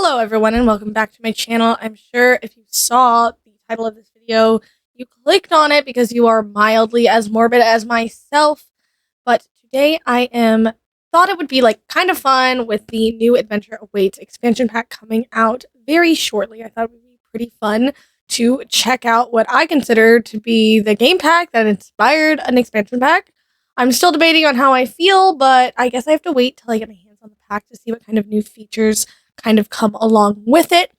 Hello everyone and welcome back to my channel. I'm sure if you saw the title of this video, you clicked on it because you are mildly as morbid as myself. But today thought it would be like kind of fun with the new Adventure Awaits expansion pack coming out very shortly. I thought it would be pretty fun to check out what I consider to be the game pack that inspired an expansion pack. I'm still debating on how I feel, but I guess I have to wait till I get my hands on the pack to see what kind of new features kind of come along with it.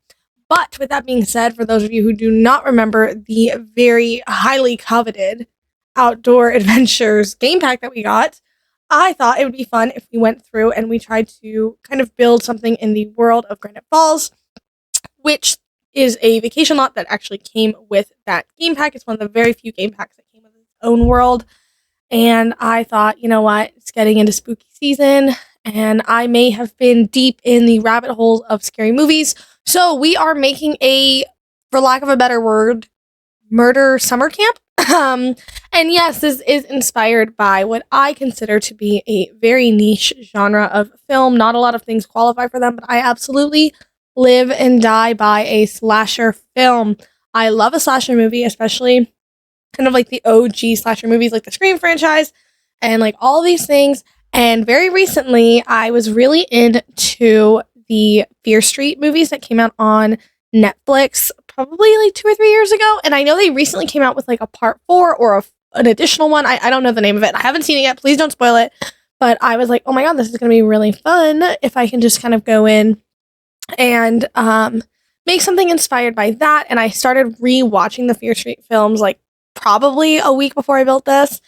But with that being said, for those of you who do not remember the very highly coveted Outdoor Adventures game pack that we got, I thought it would be fun if we went through and we tried to kind of build something in the world of Granite Falls, which is a vacation lot that actually came with that game pack. It's one of the very few game packs that came with its own world. And I thought, you know what, it's getting into spooky season, and I may have been deep in the rabbit hole of scary movies. So we are making a, for lack of a better word, murder summer camp. And yes, this is inspired by what I consider to be a very niche genre of film. Not a lot of things qualify for them, but I absolutely live and die by a slasher film. I love a slasher movie, especially kind of like the OG slasher movies, like the Scream franchise, and like all these things. And very recently, I was really into the Fear Street movies that came out on Netflix probably like 2 or 3 years ago. And I know they recently came out with like a part 4 or an additional one. I don't know the name of it. I haven't seen it yet. Please don't spoil it. But I was like, oh my God, this is going to be really fun if I can just kind of go in and make something inspired by that. And I started re-watching the Fear Street films like probably a week before I built this,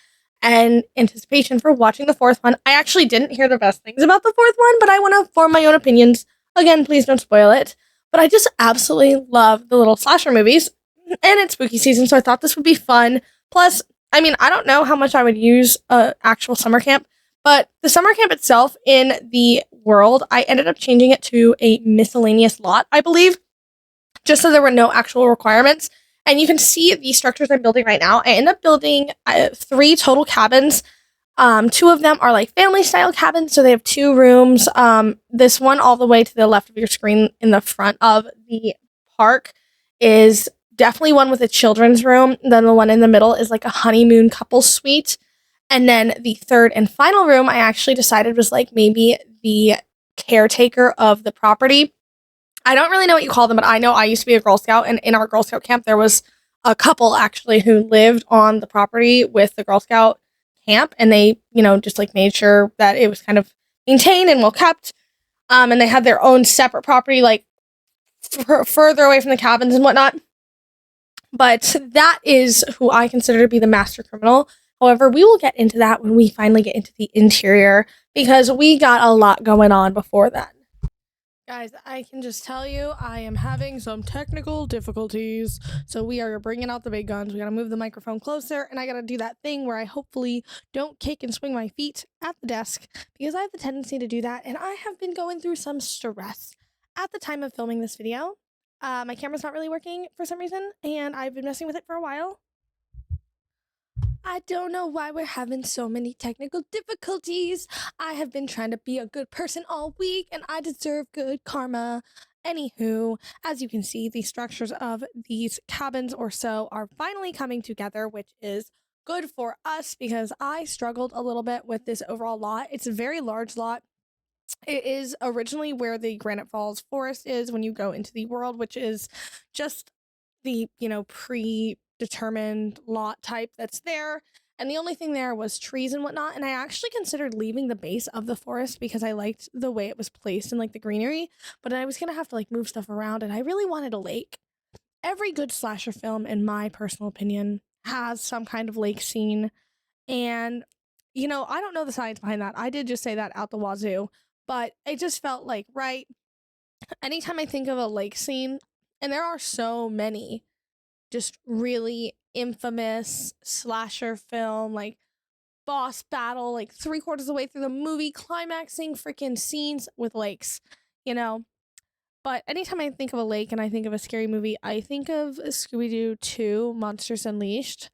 and anticipation for watching the fourth one. I actually didn't hear the best things about the fourth one, but I want to form my own opinions. Again, please don't spoil it. But I just absolutely love the little slasher movies, and it's spooky season, so I thought this would be fun. Plus, I mean, I don't know how much I would use an actual summer camp, but the summer camp itself in the world, I ended up changing it to a miscellaneous lot, I believe, just so there were no actual requirements. And you can see the structures I'm building right now. I end up building 3 total cabins. 2 of them are like family style cabins, so they have 2 rooms. This one all the way to the left of your screen in the front of the park is definitely one with a children's room. Then the one in the middle is like a honeymoon couple suite. And then the third and final room I actually decided was like maybe the caretaker of the property. I don't really know what you call them, but I know I used to be a Girl Scout, and in our Girl Scout camp, there was a couple actually who lived on the property with the Girl Scout camp, and they, just like made sure that it was kind of maintained and well kept. And they had their own separate property, like further away from the cabins and whatnot. But that is who I consider to be the master criminal. However, we will get into that when we finally get into the interior, because we got a lot going on before then. Guys, I can just tell you, I am having some technical difficulties, so we are bringing out the big guns. We gotta move the microphone closer, and I gotta do that thing where I hopefully don't kick and swing my feet at the desk, because I have the tendency to do that, and I have been going through some stress at the time of filming this video. My camera's not really working for some reason, and I've been messing with it for a while. I don't know why we're having so many technical difficulties. I have been trying to be a good person all week, and I deserve good karma. Anywho, as you can see, the structures of these cabins or so are finally coming together, which is good for us because I struggled a little bit with this overall lot. It's a very large lot. It is originally where the Granite Falls forest is when you go into the world, which is just the, predetermined lot type that's there. And the only thing there was trees and whatnot. And I actually considered leaving the base of the forest because I liked the way it was placed in like the greenery, but I was going to have to like move stuff around, and I really wanted a lake. Every good slasher film, in my personal opinion, has some kind of lake scene. And, I don't know the science behind that. I did just say that out the wazoo, but it just felt like, right, anytime I think of a lake scene, and there are so many just really infamous slasher film, like boss battle, like 3/4 of the way through the movie, climaxing freaking scenes with lakes, you know? But anytime I think of a lake and I think of a scary movie, I think of Scooby-Doo 2, Monsters Unleashed,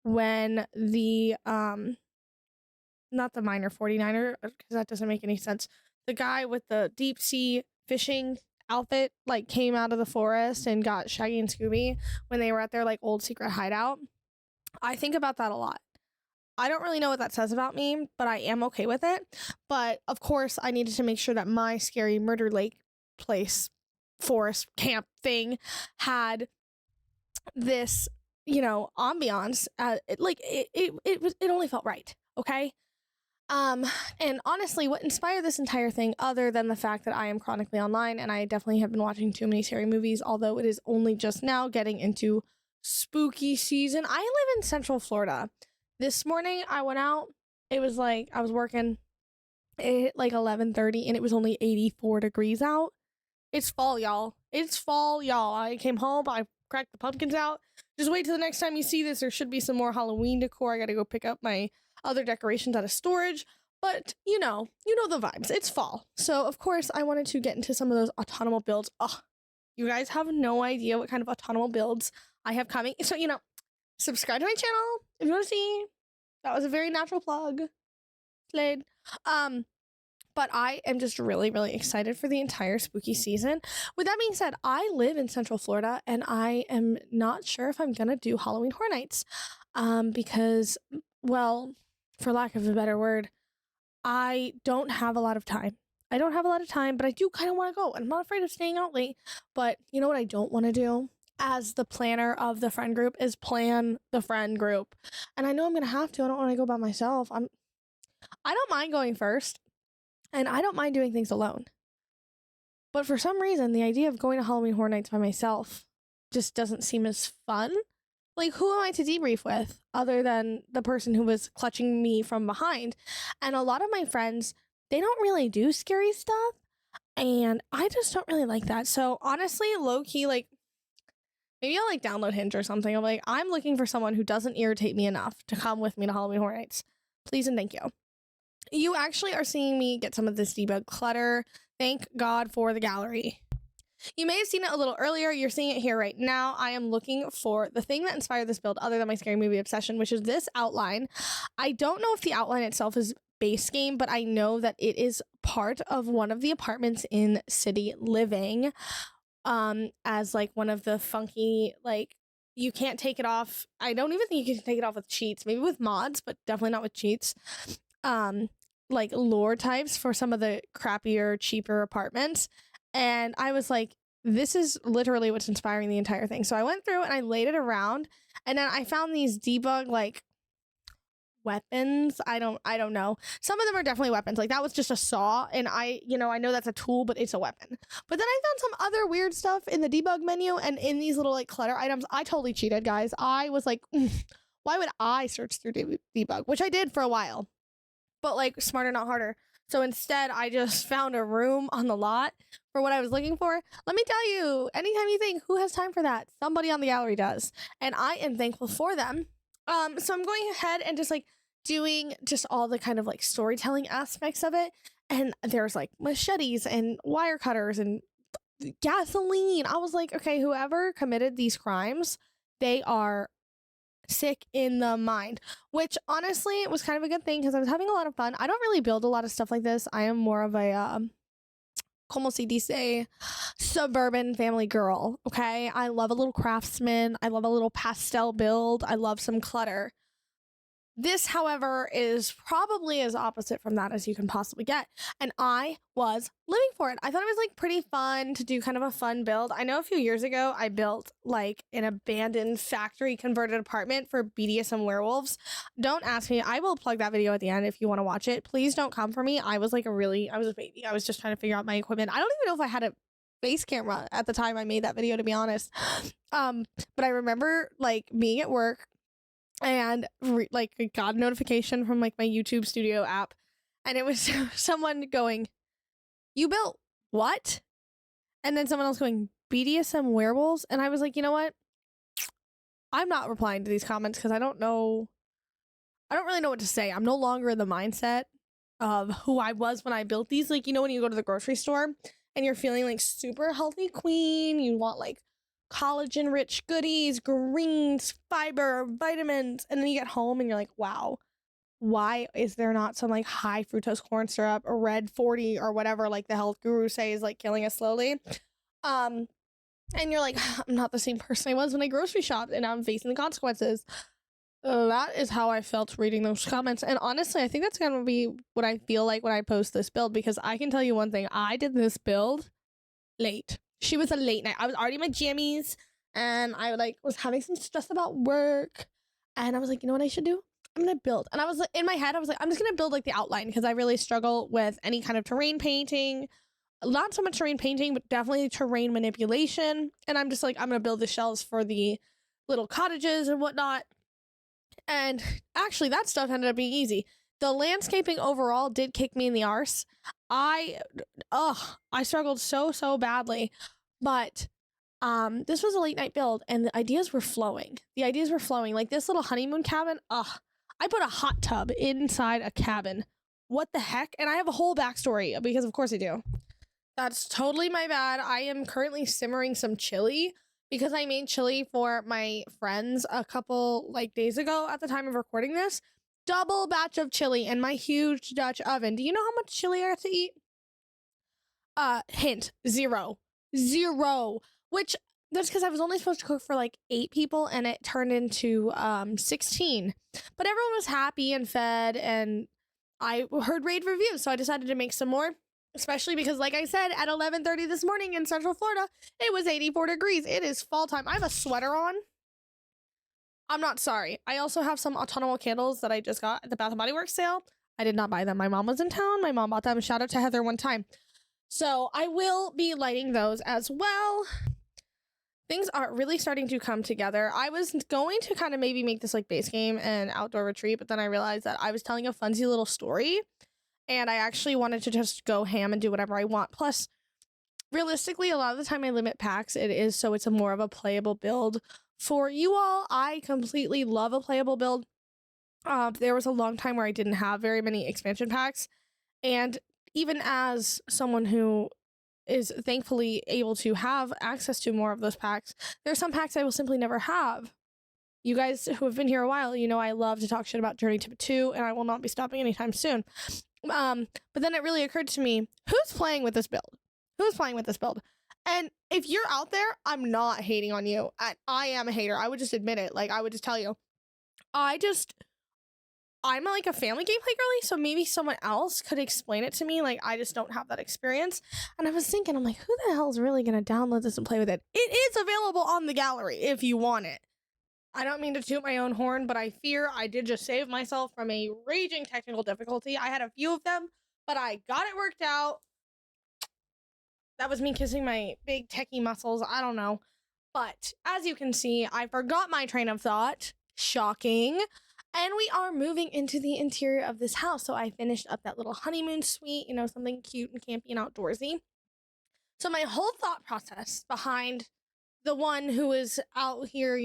when the, not the miner 49er, because that doesn't make any sense. The guy with the deep sea fishing outfit like came out of the forest and got Shaggy and Scooby when they were at their like old secret hideout. I think about that a lot. I don't really know what that says about me, but I am okay with it. But of course, I needed to make sure that my scary murder lake place, forest camp thing had this, you know, ambiance. It only felt right. Okay. And honestly, what inspired this entire thing, other than the fact that I am chronically online and I definitely have been watching too many scary movies, although it is only just now getting into spooky season. I live in Central Florida. This morning I went out. It was like I was working. It hit like 11:30 and it was only 84 degrees out. It's fall, y'all. It's fall, y'all. I came home. I cracked the pumpkins out. Just wait till the next time you see this. There should be some more Halloween decor. I got to go pick up my other decorations out of storage. But you know the vibes. It's fall. So of course I wanted to get into some of those autumnal builds. Oh, you guys have no idea what kind of autumnal builds I have coming. So, subscribe to my channel if you want to see. That was a very natural plug. Slade. But I am just really, really excited for the entire spooky season. With that being said, I live in Central Florida and I am not sure if I'm going to do Halloween Horror Nights. Because, well, for lack of a better word, I don't have a lot of time. I don't have a lot of time, but I do kind of want to go. I'm not afraid of staying out late. But you know what I don't want to do? As the planner of the friend group is plan the friend group. And I know I'm going to have to. I don't want to go by myself. I don't mind going first. And I don't mind doing things alone. But for some reason, the idea of going to Halloween Horror Nights by myself just doesn't seem as fun. Like, who am I to debrief with other than the person who was clutching me from behind? And a lot of my friends, they don't really do scary stuff. And I just don't really like that. So honestly, low key, like, maybe I'll like download Hinge or something. I'm like, I'm looking for someone who doesn't irritate me enough to come with me to Halloween Horror Nights. Please and thank you. You actually are seeing me get some of this debug clutter. Thank God for the gallery. You may have seen it a little earlier. You're seeing it here right now. I am looking for the thing that inspired this build other than my scary movie obsession, which is this outline. I don't know if the outline itself is base game, but I know that it is part of one of the apartments in City Living. As like one of the funky, like, you can't take it off. I don't even think you can take it off with cheats, maybe with mods, but definitely not with cheats. Like lore types for some of the crappier, cheaper apartments. And I was like, this is literally what's inspiring the entire thing. So I went through and I laid it around and then I found these debug like weapons. I don't know. Some of them are definitely weapons. Like that was just a saw and I know that's a tool, but it's a weapon. But then I found some other weird stuff in the debug menu and in these little like clutter items. I totally cheated, guys. I was like, why would I search through debug? Which I did for a while. But like smarter, not harder. So instead, I just found a room on the lot for what I was looking for. Let me tell you, anytime you think, who has time for that? Somebody on the gallery does. And I am thankful for them. So I'm going ahead and just like doing just all the kind of like storytelling aspects of it. And there's like machetes and wire cutters and gasoline. I was like, okay, whoever committed these crimes, they are sick in the mind, which honestly was kind of a good thing because I was having a lot of fun. I don't really build a lot of stuff like this. I am more of a como se dice, suburban family girl. Okay, I love a little craftsman. I love a little pastel build. I love some clutter. This, however, is probably as opposite from that as you can possibly get. And I was living for it. I thought it was like pretty fun to do kind of a fun build. I know a few years ago, I built like an abandoned factory converted apartment for BDSM werewolves. Don't ask me. I will plug that video at the end if you want to watch it. Please don't come for me. I was like I was a baby. I was just trying to figure out my equipment. I don't even know if I had a face camera at the time I made that video, to be honest. But I remember like being at work and like got a notification from like my YouTube Studio app, and it was someone going, "You built what?" And then someone else going, "BDSM werewolves." And I was like, you know what? I'm not replying to these comments because I don't really know what to say. I'm no longer in the mindset of who I was when I built these. Like, when you go to the grocery store and you're feeling like super healthy queen, you want like collagen rich goodies, greens, fiber, vitamins, and then you get home and you're like, wow, why is there not some like high fructose corn syrup or red 40 or whatever like the health guru says like killing us slowly? And you're like, I'm not the same person I was when I grocery shopped, and I'm facing the consequences. That is how I felt reading those comments. And honestly, I think that's going to be what I feel like when I post this build, because I can tell you one thing. I did this build late. She was a late night. I was already in my jammies, and I was having some stress about work. And I was like, you know what I should do? I'm going to build. And I was in my head, I was like, I'm just going to build like the outline, because I really struggle with any kind of terrain painting. Not so much terrain painting, but definitely terrain manipulation. And I'm just like, I'm going to build the shells for the little cottages and whatnot. And actually, that stuff ended up being easy. The landscaping overall did kick me in the arse. I struggled so badly. But this was a late night build, and the ideas were flowing. Like this little honeymoon cabin. I put a hot tub inside a cabin. What the heck? And I have a whole backstory, because of course I do. That's totally my bad. I am currently simmering some chili, because I made chili for my friends a couple days ago at the time of recording this. Double batch of chili in my huge Dutch oven. Do you know how much chili I have to eat? Hint, zero. Which, that's because I was only supposed to cook for 8 people, and it turned into 16. But everyone was happy and fed, and I heard rave reviews, so I decided to make some more. Especially because, like I said, at 11:30 this morning in Central Florida, it was 84 degrees. It is fall time. I have a sweater on. I'm not sorry. I also have some autumnal candles that I just got at the Bath & Body Works sale. I did not buy them. My mom was in town. My mom bought them. Shout out to Heather one time. So I will be lighting those as well. Things are really starting to come together. I was going to kind of maybe make this base game and outdoor retreat, but then I realized that I was telling a funsy little story. And I actually wanted to just go ham and do whatever I want. Plus, realistically, a lot of the time I limit packs. It's a more of a playable build for you all. I completely love a playable build. There was a long time where I didn't have very many expansion packs. And even as someone who is thankfully able to have access to more of those packs, there are some packs I will simply never have. You guys who have been here a while, I love to talk shit about Journey to 2, and I will not be stopping anytime soon. But then it really occurred to me, who's playing with this build? And if you're out there, I'm not hating on you. I am a hater. I would just admit it. I would just tell you. I'm a family gameplay girly, so maybe someone else could explain it to me. I just don't have that experience. And I was thinking, I'm like, who the hell is really going to download this and play with it? It is available on the gallery if you want it. I don't mean to toot my own horn, but I fear I did just save myself from a raging technical difficulty. I had a few of them, but I got it worked out. That was me kissing my big techie muscles. I don't know. But as you can see, I forgot my train of thought. Shocking. And we are moving into the interior of this house. So I finished up that little honeymoon suite, something cute and campy and outdoorsy. So my whole thought process behind the one who is out here,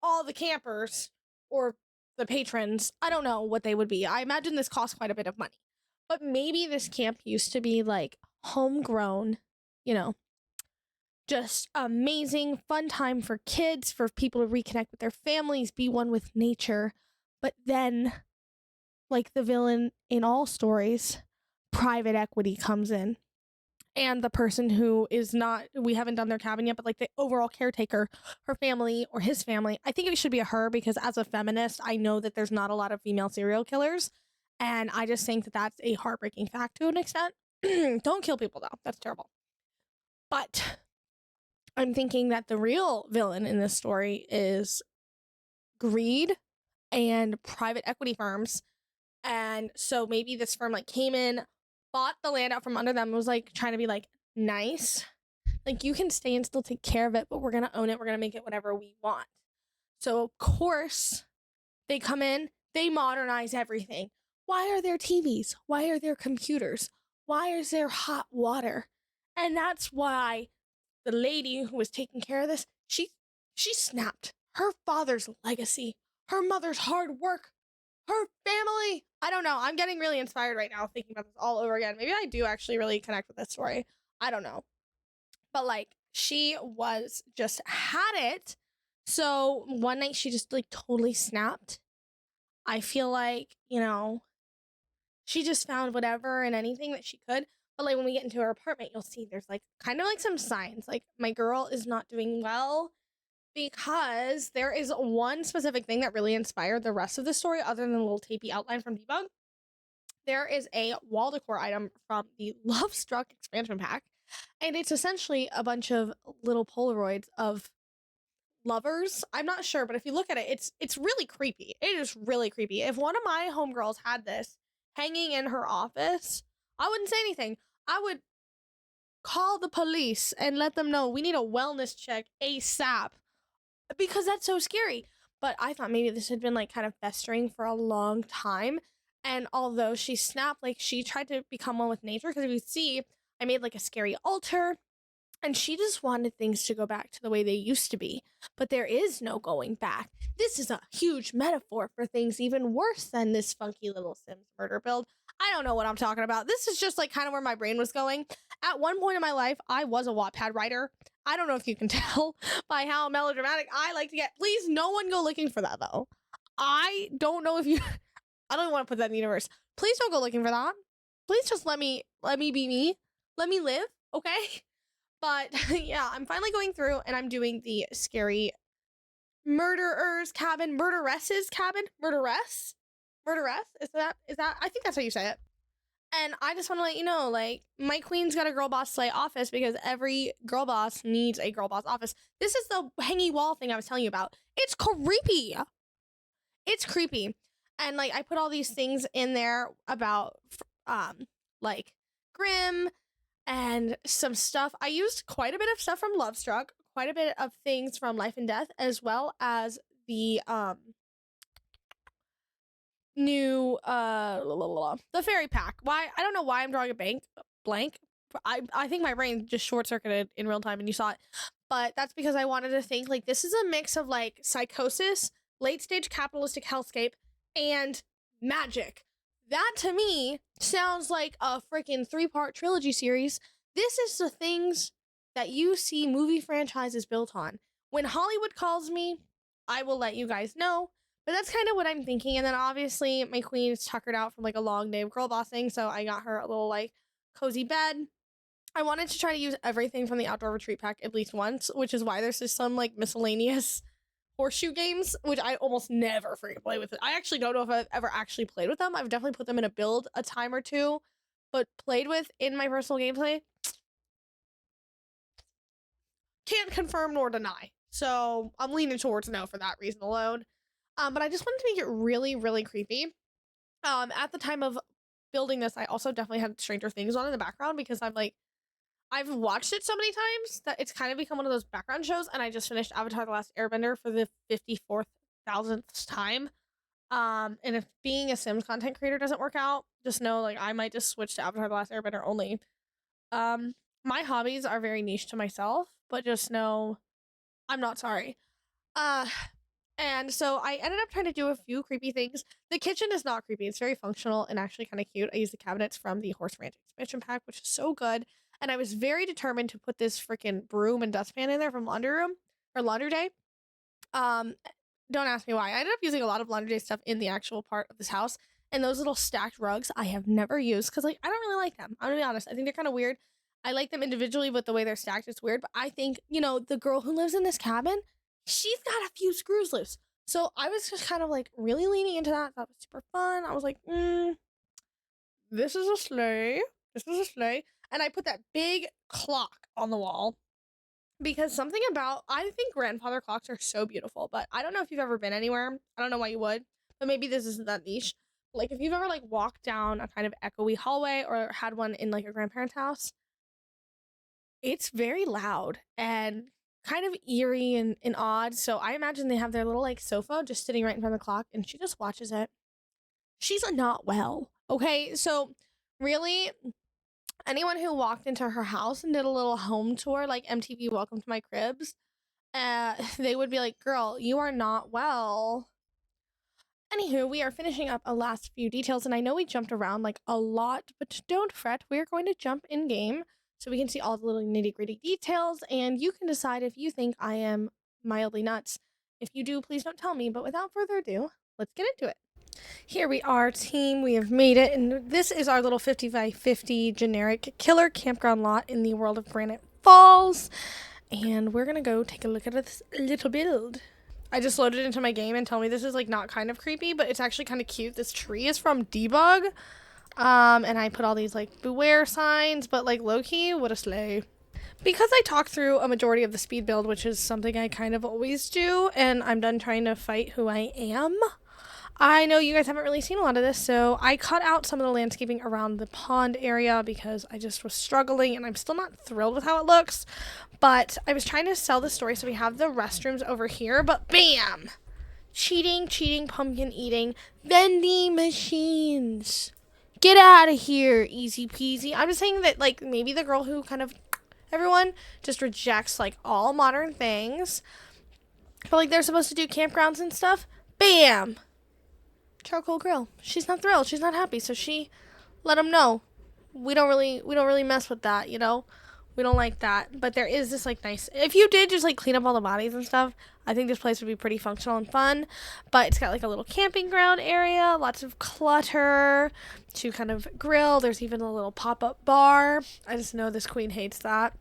all the campers or the patrons, I don't know what they would be. I imagine this costs quite a bit of money. But maybe this camp used to be homegrown, just amazing, fun time for kids, for people to reconnect with their families, be one with nature. But then, like the villain in all stories, private equity comes in. And the person who is not, we haven't done their cabin yet, but the overall caretaker, her family or his family, I think it should be a her, because as a feminist, I know that there's not a lot of female serial killers. And I just think that that's a heartbreaking fact to an extent. Don't kill people though. That's terrible. But I'm thinking that the real villain in this story is greed and private equity firms. And so maybe this firm came in, bought the land out from under them, and was trying to be nice. You can stay and still take care of it, but we're going to own it. We're going to make it whatever we want. So of course they come in, they modernize everything. Why are there TVs? Why are there computers? Why is there hot water? And that's why the lady who was taking care of this, she snapped her father's legacy, her mother's hard work, her family. I don't know. I'm getting really inspired right now thinking about this all over again. Maybe I do actually really connect with this story. I don't know. But she was just had it. So one night she just totally snapped. I feel she just found whatever and anything that she could. But like when we get into her apartment, you'll see there's like kind of like some signs. Like my girl is not doing well because there is one specific thing that really inspired the rest of the story, other than the little tapey outline from Debug. There is a wall decor item from the Love Struck expansion pack, and it's essentially a bunch of little Polaroids of lovers. I'm not sure, but if you look at it, it's really creepy. It is really creepy. If one of my homegirls had this hanging in her office, I wouldn't say anything. I would call the police and let them know we need a wellness check ASAP, because that's so scary. But I thought maybe this had been like kind of festering for a long time. And although she snapped, like she tried to become one with nature, because if you see, I made like a scary altar, and she just wanted things to go back to the way they used to be. But there is no going back. This is a huge metaphor for things even worse than this funky little Sims murder build. I don't know what I'm talking about. This is just like kind of where my brain was going. At one point in my life, I was a Wattpad writer. I don't know if you can tell by how melodramatic I like to get. Please, no one go looking for that, though. I don't know if you... I don't want to put that in the universe. Please don't go looking for that. Please just let me be me. Let me live, okay? But yeah, I'm finally going through and I'm doing the scary murderer's cabin, murderess's cabin, murderess? Is that, I think that's how you say it. And I just want to let you know, like, my queen's got a girl boss slay office, because every girl boss needs a girl boss office. This is the hangy wall thing I was telling you about. It's creepy. It's creepy. And like, I put all these things in there about, like Grimm and some stuff. I used quite a bit of stuff from Lovestruck, quite a bit of things from Life and Death, as well as the new the fairy pack. Why? I don't know why I'm drawing a blank. I think my brain just short-circuited in real time and you saw it. But that's because I wanted to think like this is a mix of like psychosis, late-stage capitalistic hellscape, and magic. That to me sounds like a freaking 3-part trilogy series. This is the things that you see movie franchises built on. When Hollywood calls me, I will let you guys know. But that's kind of what I'm thinking. And then obviously my queen is tuckered out from like a long day of girl bossing. So I got her a little like cozy bed. I wanted to try to use everything from the outdoor retreat pack at least once, which is why there's just some like miscellaneous horseshoe games, which I almost never freaking play with. I actually don't know if I've ever actually played with them. I've definitely put them in a build a time or two, but played with in my personal gameplay, can't confirm nor deny. So I'm leaning towards no for that reason alone. But I just wanted to make it really, really creepy. At the time of building this, I also definitely had Stranger Things on in the background, because I've watched it so many times that it's kind of become one of those background shows, and I just finished Avatar: The Last Airbender for the 54,000th time. And if being a Sims content creator doesn't work out, just know like I might just switch to Avatar: The Last Airbender only. My hobbies are very niche to myself, but just know I'm not sorry. And so I ended up trying to do a few creepy things. The kitchen is not creepy. It's very functional and actually kind of cute. I used the cabinets from the Horse Ranch expansion pack, which is so good. And I was very determined to put this freaking broom and dustpan in there from Laundry Room or Laundry Day. Don't ask me why. I ended up using a lot of Laundry Day stuff in the actual part of this house. And those little stacked rugs I have never used, because like I don't really like them. I'm gonna be honest. I think they're kind of weird. I like them individually, but the way they're stacked is weird. But I think, you know, the girl who lives in this cabin, she's got a few screws loose. So I was just kind of like really leaning into that. That was super fun. I was like, this is a sleigh. This is a sleigh. And I put that big clock on the wall, because something about, I think grandfather clocks are so beautiful, but I don't know if you've ever been anywhere. I don't know why you would, but maybe this isn't that niche. Like if you've ever like walked down a kind of echoey hallway or had one in like a grandparent's house, it's very loud and kind of eerie and odd. So I imagine they have their little like sofa just sitting right in front of the clock, and she just watches it. She's not well. Okay. So really, anyone who walked into her house and did a little home tour, like MTV Welcome to My Cribs, they would be like, girl, you are not well. Anywho, we are finishing up a last few details, and I know we jumped around like a lot, but don't fret. We're going to jump in game so we can see all the little nitty-gritty details, and you can decide if you think I am mildly nuts. If you do, please don't tell me, but without further ado, let's get into it. Here we are, team. We have made it, and this is our little 50 by 50 generic killer campground lot in the world of Granite Falls. And we're gonna go take a look at this little build. I just loaded into my game and tell me this is like not kind of creepy, but it's actually kind of cute. This tree is from Debug. And I put all these like beware signs, but like low-key, what a slay. Because I talked through a majority of the speed build, which is something I kind of always do, and I'm done trying to fight who I am, I know you guys haven't really seen a lot of this, so I cut out some of the landscaping around the pond area because I just was struggling, and I'm still not thrilled with how it looks. But I was trying to sell the story, so we have the restrooms over here, but bam! Cheating, pumpkin eating, vending machines. Get out of here, easy peasy. I'm just saying that, like, maybe the girl who kind of, everyone just rejects, like, all modern things. But, like, they're supposed to do campgrounds and stuff. Bam! Charcoal grill. She's not thrilled. She's not happy. So she let them know. We don't really mess with that, you know? We don't like that. But there is this, like, nice, if you did just, like, clean up all the bodies and stuff, I think this place would be pretty functional and fun. But it's got, like, a little camping ground area, lots of clutter to kind of grill. There's even a little pop-up bar. I just know this queen hates that.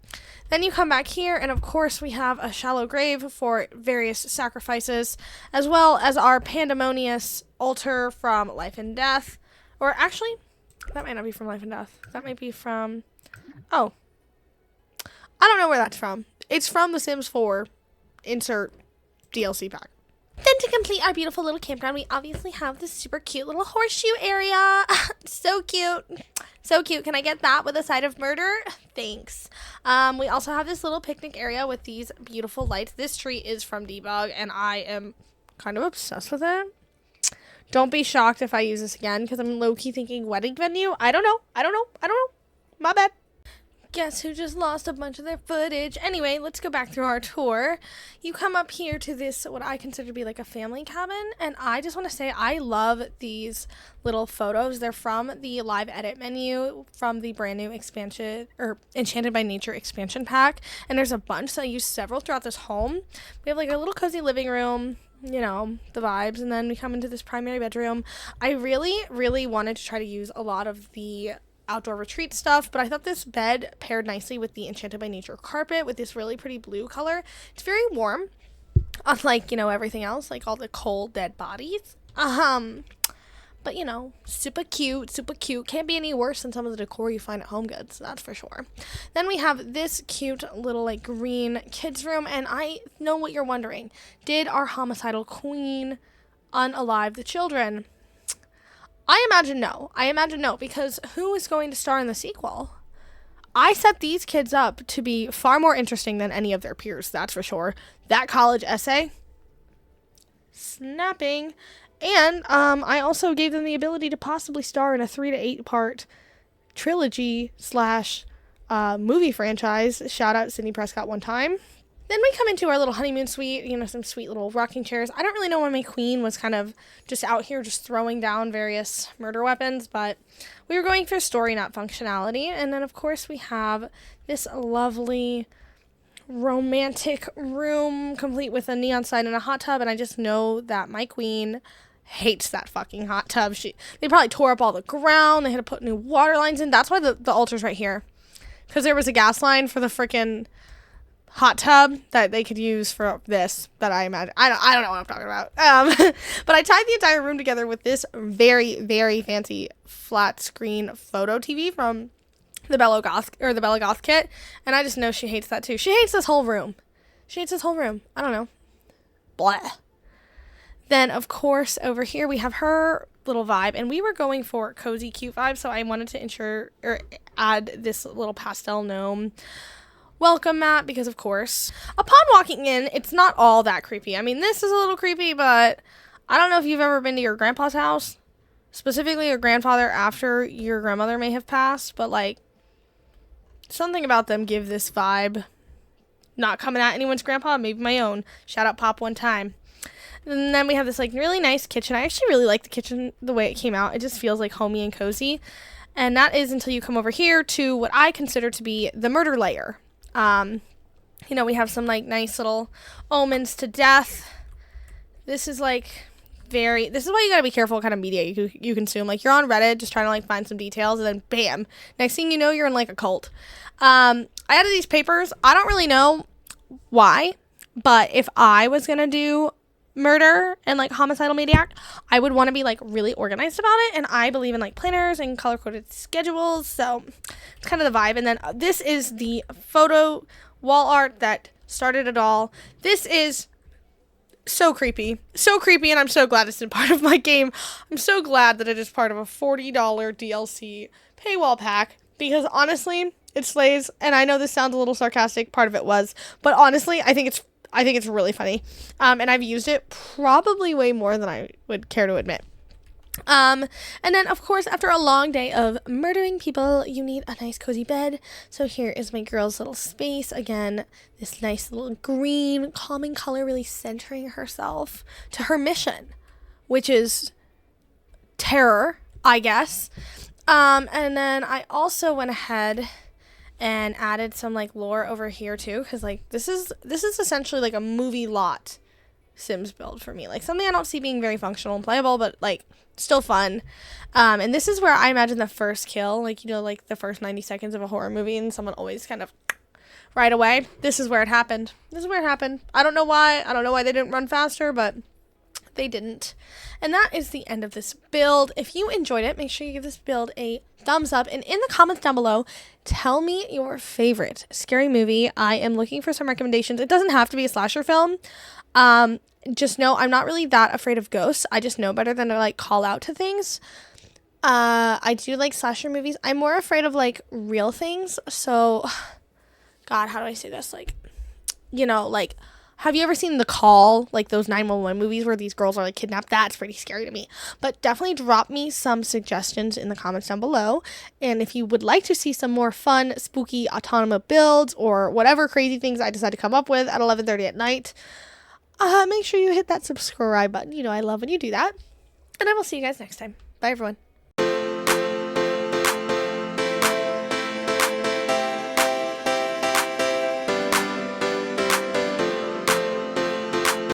Then you come back here, and of course we have a shallow grave for various sacrifices, as well as our pandemonious altar from Life and Death. Or actually, that might not be from Life and Death. That might be from, oh, I don't know where that's from. It's from The Sims 4. Insert DLC pack. Then to complete our beautiful little campground, we obviously have this super cute little horseshoe area. So cute. So cute. Can I get that with a side of murder? Thanks. We also have this little picnic area with these beautiful lights. This tree is from Debug, and I am kind of obsessed with it. Don't be shocked if I use this again, because I'm low-key thinking wedding venue. I don't know. My bad. Guess who just lost a bunch of their footage? Anyway, let's go back through our tour. You come up here to this, what I consider to be like a family cabin, and I just want to say I love these little photos. They're from the live edit menu from the brand new expansion, or Enchanted by Nature expansion pack, and there's a bunch, so I use several throughout this home. We have like a little cozy living room, you know, the vibes, and then we come into this primary bedroom. I really wanted to try to use a lot of the outdoor retreat stuff, but I thought this bed paired nicely with the Enchanted by Nature carpet with this really pretty blue color. It's very warm, unlike, you know, everything else, like all the cold dead bodies. But you know, super cute. Can't be any worse than some of the decor you find at Home Goods, that's for sure. Then we have this cute little like green kids room, and I know what you're wondering. Did our homicidal queen unalive the children? I imagine no, because who is going to star in the sequel? I set these kids up to be far more interesting than any of their peers, that's for sure. That college essay, snapping. And I also gave them the ability to possibly star in a 3 to 8 part trilogy / movie franchise. Shout out Sydney Prescott one time. Then we come into our little honeymoon suite, you know, some sweet little rocking chairs. I don't really know why my queen was kind of just out here just throwing down various murder weapons, but we were going for story, not functionality. And then, of course, we have this lovely romantic room complete with a neon sign and a hot tub, and I just know that my queen hates that fucking hot tub. They probably tore up all the ground. They had to put new water lines in. That's why the altar's right here, because there was a gas line for the freaking hot tub that they could use for this, that I imagine. I don't know what I'm talking about. But I tied the entire room together with this very fancy flat screen photo TV from the Bella Goth kit, and I just know she hates that too. She hates this whole room. I don't know. Blah. Then, of course, over here we have her little vibe, and we were going for cozy, cute vibe, so I wanted to add this little pastel gnome welcome mat, because of course, upon walking in, it's not all that creepy. I mean, this is a little creepy, but I don't know if you've ever been to your grandpa's house, specifically your grandfather after your grandmother may have passed, but like, something about them give this vibe. Not coming at anyone's grandpa, maybe my own. Shout out Pop one time. And then we have this like really nice kitchen. I actually really like the kitchen the way it came out. It just feels like homey and cozy. And that is until you come over here to what I consider to be the murder layer. You know, we have some like nice little omens to death. This is like this is why you gotta be careful what kind of media you consume. Like, you're on Reddit just trying to like find some details, and then bam, next thing you know, you're in like a cult. I added these papers. I don't really know why, but if I was gonna do murder and like homicidal maniac, I would want to be like really organized about it, and I believe in like planners and color-coded schedules, so it's kind of the vibe. And then this is the photo wall art that started it all. This is so creepy, and I'm so glad it's in part of my game. I'm so glad that it is part of a $40 DLC paywall pack, because honestly, it slays. And I know this sounds a little sarcastic, part of it was, but honestly, I think it's really funny. And I've used it probably way more than I would care to admit. And then, of course, after a long day of murdering people, you need a nice cozy bed. So here is my girl's little space. Again, this nice little green, calming color, really centering herself to her mission, which is terror, I guess. And then I also went ahead and added some like lore over here too, because like this is essentially like a movie lot Sims build for me, like something I don't see being very functional and playable, but like still fun. And this is where I imagine the first kill, like, you know, like the first 90 seconds of a horror movie, and someone always kind of right away. This is where it happened. I don't know why they didn't run faster, but they didn't. And that is the end of this build. If you enjoyed it, make sure you give this build a thumbs up, and in the comments down below, tell me your favorite scary movie. I am looking for some recommendations. It doesn't have to be a slasher film. Just know I'm not really that afraid of ghosts. I just know better than to like call out to things. I do like slasher movies. I'm more afraid of like real things. So, God, how do I say this? Like, you know, like, have you ever seen The Call? Like those 911 movies where these girls are like kidnapped? That's pretty scary to me. But definitely drop me some suggestions in the comments down below. And if you would like to see some more fun, spooky, autonomous builds, or whatever crazy things I decide to come up with at 11:30 at night, make sure you hit that subscribe button. You know I love when you do that. And I will see you guys next time. Bye, everyone.